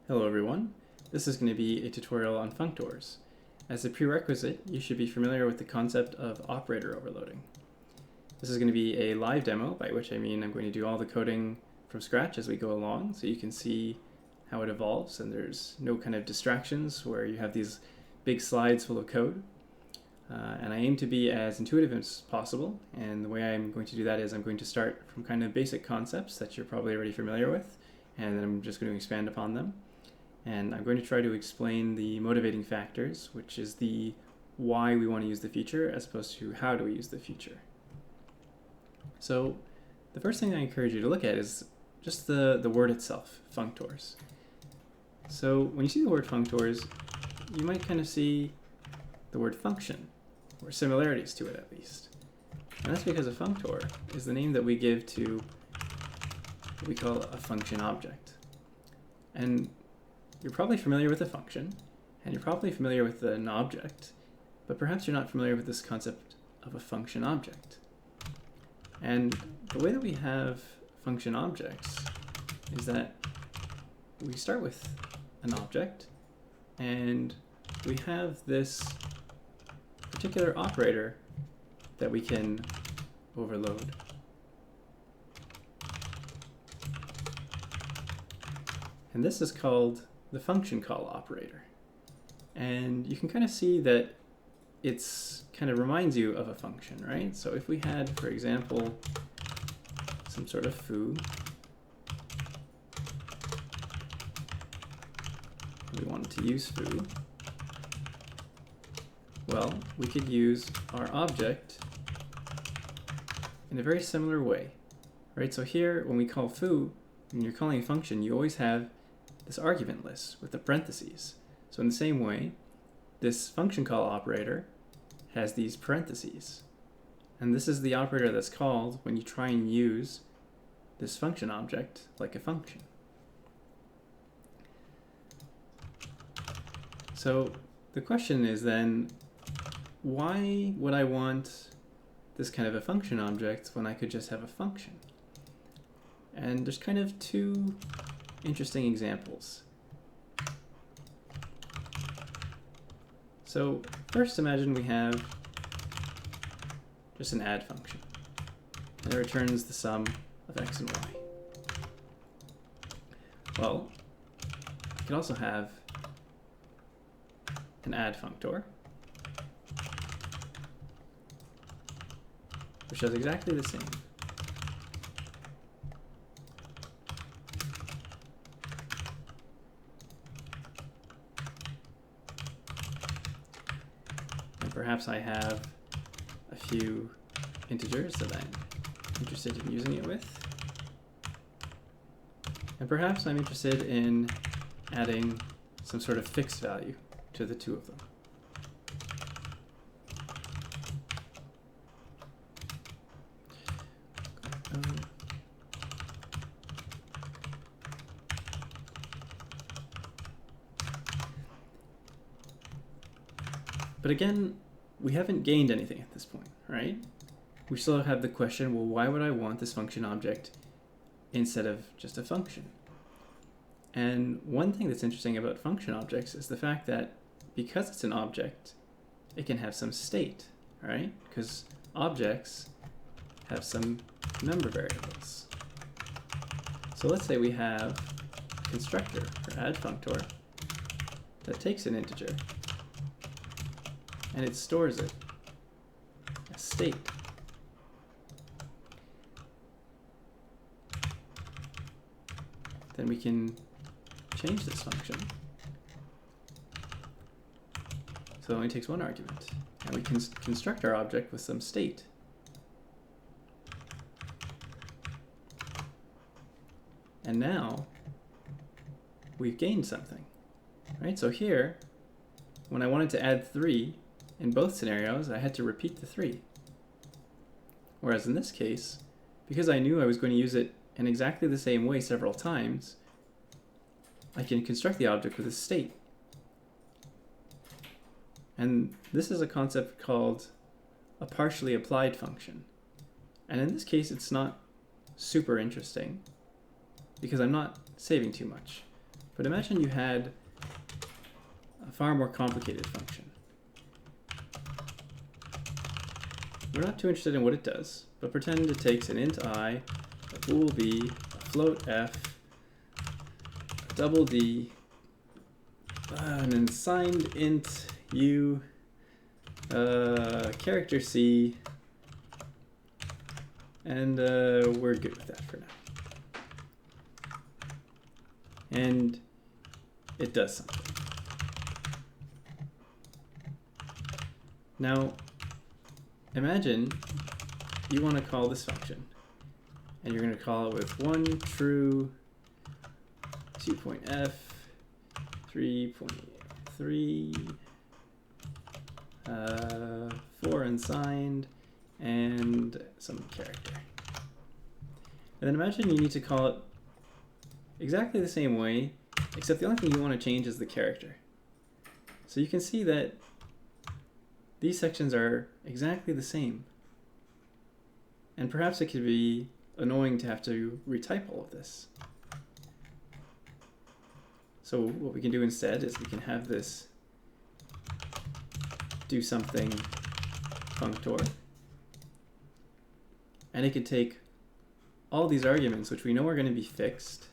Hello everyone, this is going to be a tutorial on functors. As a prerequisite, you should be familiar with the concept of operator overloading. This is going to be a live demo, by which I mean I'm going to do all the coding from scratch as we go along, so you can see how it evolves and there's no kind of distractions where you have these big slides full of code. And I aim to be as intuitive as possible, and the way I'm going to do that is I'm going to start from kind of basic concepts that you're probably already familiar with, and then I'm just going to expand upon them. And I'm going to try to explain the motivating factors, which is the why we want to use the feature as opposed to how do we use the feature. So the first thing I encourage you to look at is just the word itself, functors. So when you see the word functors, you might kind of see the word function, or similarities to it at least. And that's because a functor is the name that we give to what we call a function object. And you're probably familiar with a function, and you're probably familiar with an object, but perhaps you're not familiar with this concept of a function object. And the way that we have function objects is that we start with an object, and we have this particular operator that we can overload. And this is called the function call operator. And you can kind of see that it's kind of reminds you of a function, right? So if we had, for example, some sort of foo, we wanted to use foo, well, we could use our object in a very similar way, right? So here, when we call foo, when you're calling a function, you always have this argument list with the parentheses. So in the same way, this function call operator has these parentheses. And this is the operator that's called when you try and use this function object like a function. So the question is then, why would I want this kind of a function object when I could just have a function? And there's kind of two interesting examples. So first, imagine we have just an add function, and it returns the sum of x and y. Well, I could also have an add functor, which does exactly the same. Perhaps I have a few integers that I'm interested in using it with. And perhaps I'm interested in adding some sort of fixed value to the two of them. But again, we haven't gained anything at this point, right? We still have the question, well, why would I want this function object instead of just a function? And one thing that's interesting about function objects is the fact that because it's an object, it can have some state, right? Because objects have some member variables. So let's say we have a constructor or add functor that takes an integer and it stores it as state. Then we can change this function. So it only takes one argument. And we can construct our object with some state. And now we've gained something, right? So here, when I wanted to add 3, in both scenarios, I had to repeat the 3. Whereas in this case, because I knew I was going to use it in exactly the same way several times, I can construct the object with a state. And this is a concept called a partially applied function. And in this case, it's not super interesting because I'm not saving too much. But imagine you had a far more complicated function. We're not too interested in what it does, but pretend it takes an int I, a bool b, a float f, a double d, an assigned int u, character c, and we're good with that for now. And it does something. Now, imagine you want to call this function, and you're going to call it with 1 true, 2.f, 3.3, 4 unsigned, and some character. And then imagine you need to call it exactly the same way, except the only thing you want to change is the character. So you can see that these sections are exactly the same. And perhaps it could be annoying to have to retype all of this. So what we can do instead is we can have this do something functor. And it could take all these arguments, which we know are going to be fixed,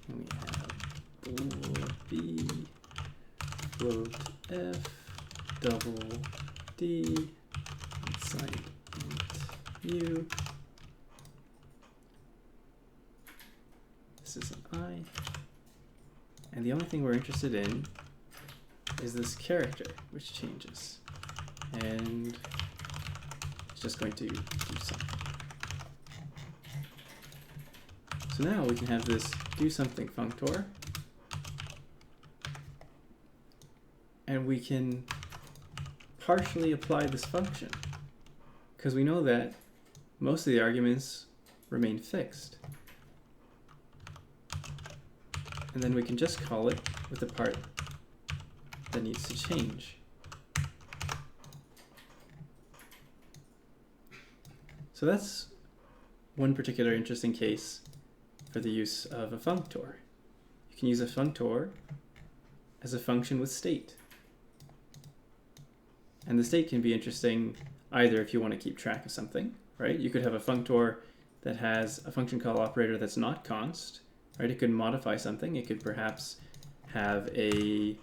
and we have bool b, float f, double d, assigned int u. This is an I. And the only thing we're interested in is this character, which changes. And it's just going to do something. So now we can have this do something functor. And we can partially apply this function, because we know that most of the arguments remain fixed. And then we can just call it with the part that needs to change. So that's one particular interesting case for the use of a functor. You can use a functor as a function with state. And the state can be interesting either if you want to keep track of something, right? You could have a functor that has a function call operator that's not const, right? It could modify something. It could perhaps have a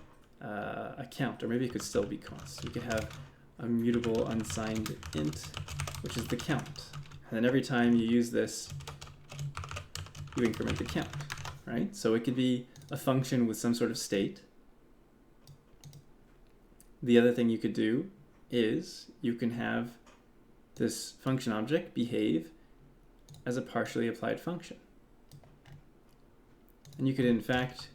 count, or maybe it could still be const. You could have a mutable unsigned int, which is the count. And then every time you use this, you increment the count, right? So it could be a function with some sort of state. The other thing you could do is you can have this function object behave as a partially applied function. And you could, in fact,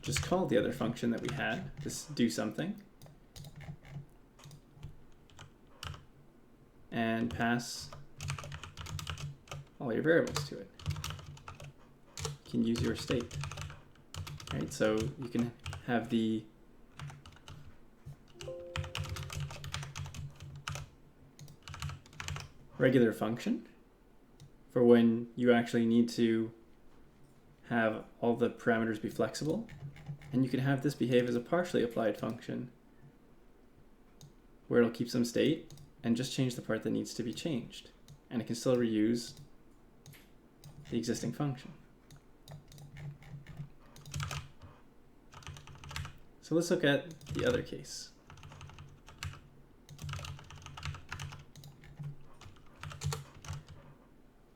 just call the other function that we had, this do something, and pass all your variables to it. You can use your state, right? So you can have the regular function for when you actually need to have all the parameters be flexible, and you can have this behave as a partially applied function where it'll keep some state and just change the part that needs to be changed, and it can still reuse the existing function. So let's look at the other case.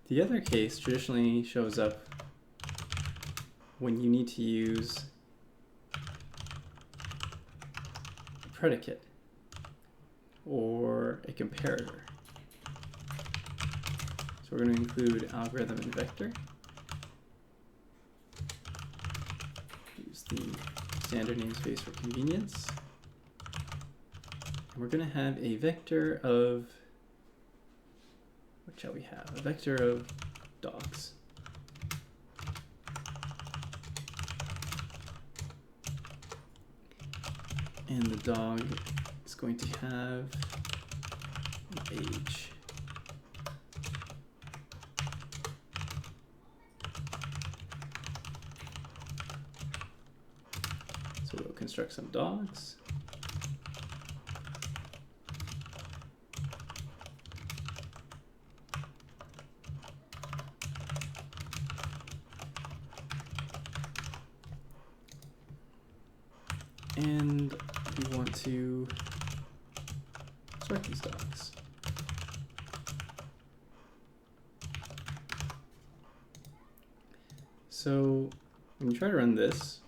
The other case traditionally shows up when you need to use a predicate or a comparator. So we're going to include algorithm and vector. Use the standard namespace for convenience. we're going to have a vector of, what shall we have? A vector of dogs. And the dog is going to have an age. So we'll construct some dogs. And we want to sort these dogs. So when you try to run this,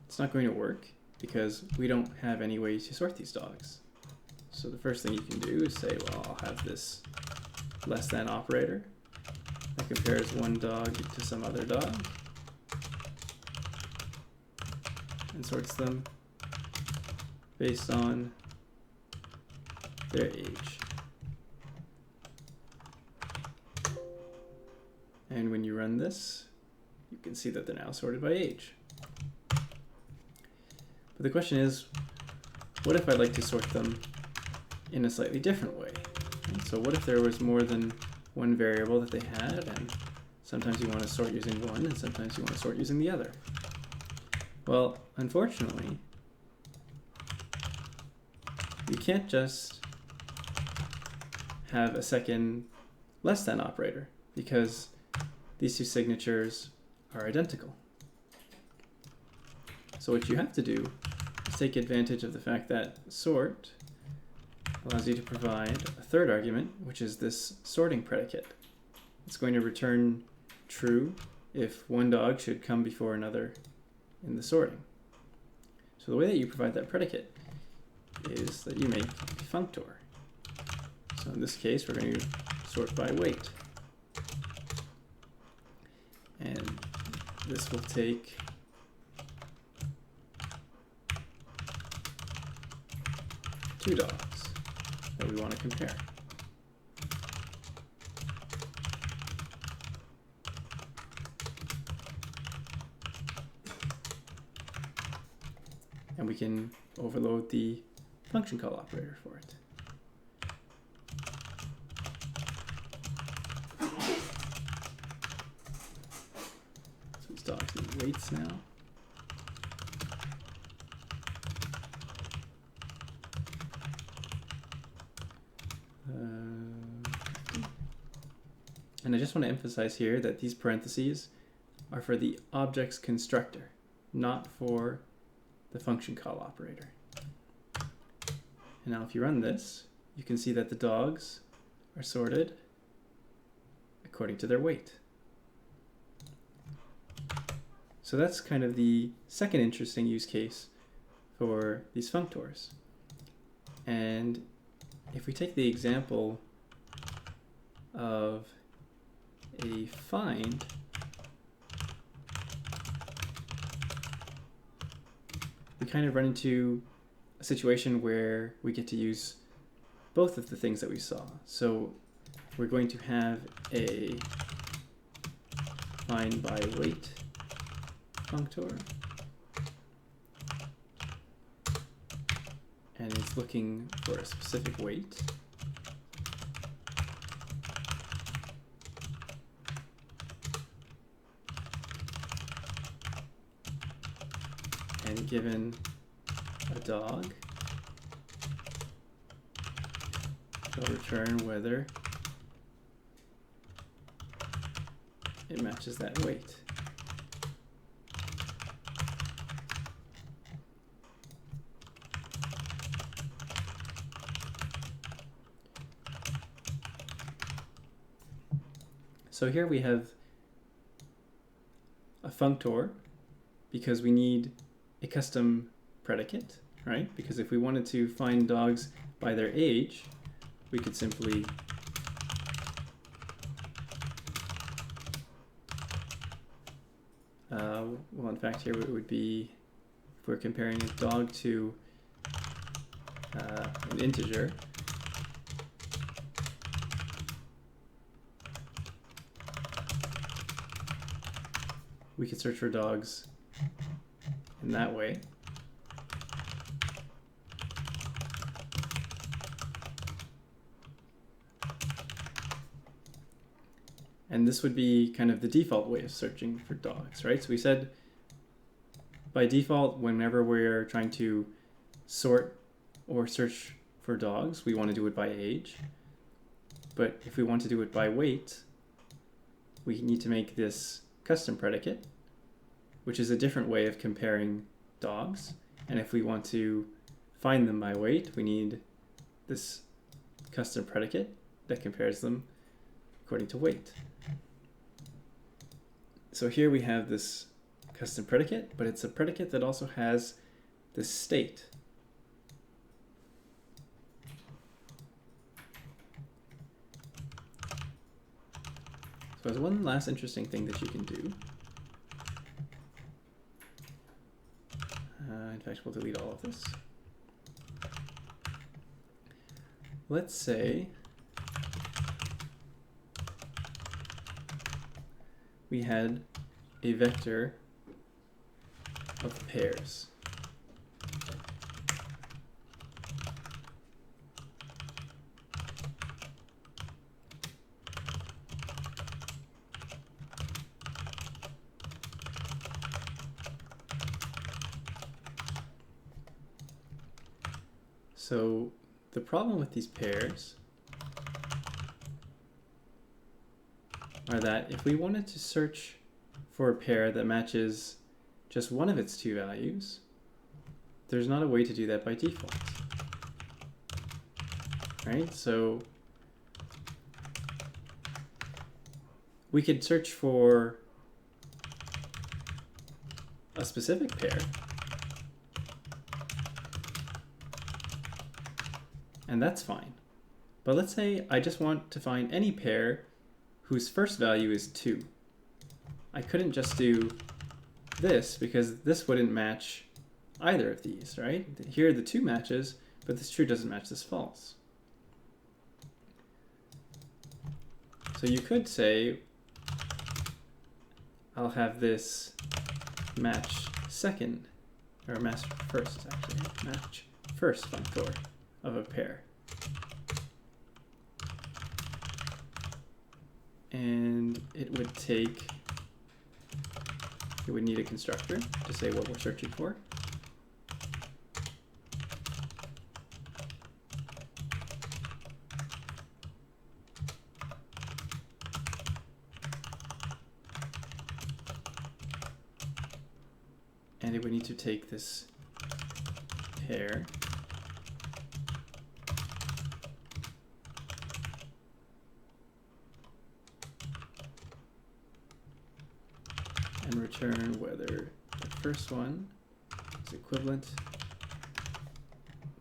it's not going to work because we don't have any way to sort these dogs. So the first thing you can do is say, well, I'll have this less than operator that compares one dog to some other dog and sorts them based on their age. And when you run this, you can see that they're now sorted by age. But the question is, what if I'd like to sort them in a slightly different way? And so what if there was more than one variable that they had, and sometimes you want to sort using one and sometimes you want to sort using the other? Well, unfortunately, you can't just have a second less than operator because these two signatures are identical. So what you have to do is take advantage of the fact that sort allows you to provide a third argument, which is this sorting predicate. It's going to return true if one dog should come before another in the sorting. So the way that you provide that predicate is that you make a functor. So in this case, we're going to sort by weight. And this will take two dogs that we want to compare. And we can overload the function call operator for it. So these dogs need weights now. And I just want to emphasize here that these parentheses are for the object's constructor, not for the function call operator. And now if you run this, you can see that the dogs are sorted according to their weight. So that's kind of the second interesting use case for these functors. And if we take the example of a find, we kind of run into a situation where we get to use both of the things that we saw. So we're going to have a find by weight functor, and it's looking for a specific weight. And given a dog, it'll return whether it matches that weight. So here we have a functor because we need a custom predicate, right? Because if we wanted to find dogs by their age, we could simply well, in fact, here it would be, if we're comparing a dog to an integer, we could search for dogs in that way. And this would be kind of the default way of searching for dogs, right? So we said by default, whenever we're trying to sort or search for dogs, we want to do it by age. But if we want to do it by weight, we need to make this custom predicate, which is a different way of comparing dogs. And if we want to find them by weight, we need this custom predicate that compares them according to weight. So here we have this custom predicate, but it's a predicate that also has this state. So there's one last interesting thing that you can do. In fact, we'll delete all of this. Let's say we had a vector of pairs. So the problem with these pairs are that if we wanted to search for a pair that matches just one of its two values, there's not a way to do that by default. Right? So we could search for a specific pair, and that's fine. But let's say I just want to find any pair whose first value is 2. I couldn't just do this because this wouldn't match either of these, right? Here are the 2 matches, but this true doesn't match this false. So you could say, I'll have this match second, or match first actually, match first functor of a pair. And it would need a constructor to say what we're searching for. And it would need to take this pair and return whether the first one is equivalent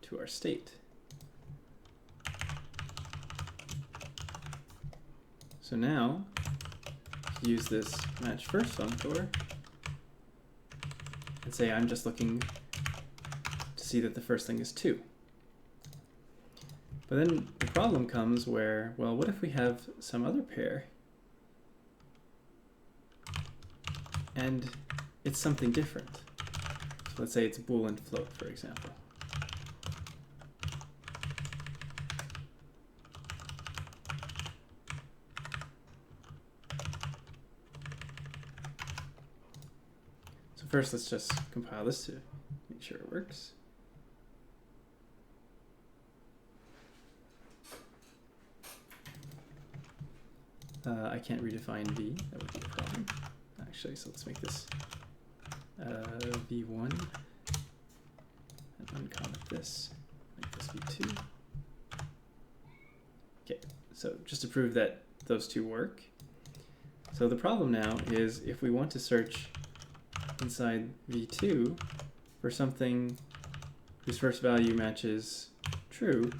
to our state. So now, use this match first functor and say I'm just looking to see that the first thing is 2. But then the problem comes where, well, what if we have some other pair and it's something different? So let's say it's bool and float, for example. So first, let's just compile this to make sure it works. I can't redefine v, that would be a problem. Actually, so let's make this v1 and uncomment this, make this v2. Okay, so just to prove that those two work. So the problem now is if we want to search inside v2 for something whose first value matches true,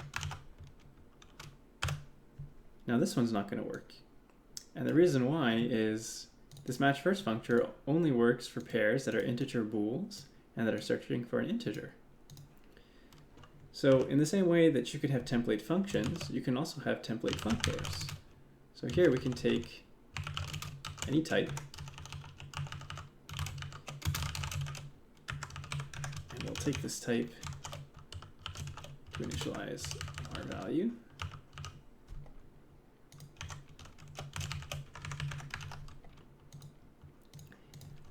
now this one's not going to work. And the reason why is this match first functor only works for pairs that are integer bools and that are searching for an integer. So in the same way that you could have template functions, you can also have template functors. So here we can take any type, and we'll take this type to initialize our value.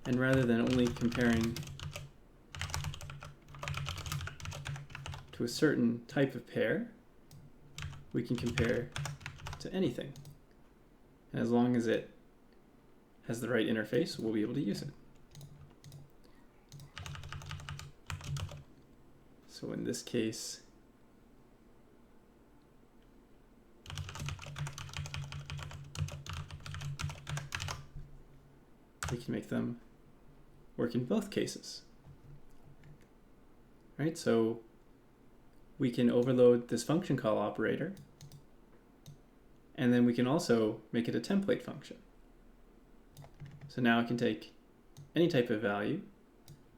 And rather than only comparing to a certain type of pair, we can compare to anything. And as long as it has the right interface, we'll be able to use it. So in this case, we can make them work in both cases. Right? So we can overload this function call operator, and then we can also make it a template function. So now I can take any type of value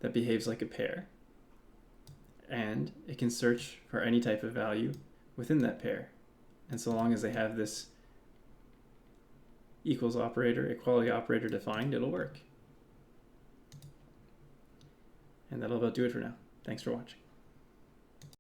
that behaves like a pair, and it can search for any type of value within that pair. And so long as they have this equals operator, equality operator defined, it'll work. And that'll about do it for now. Thanks for watching.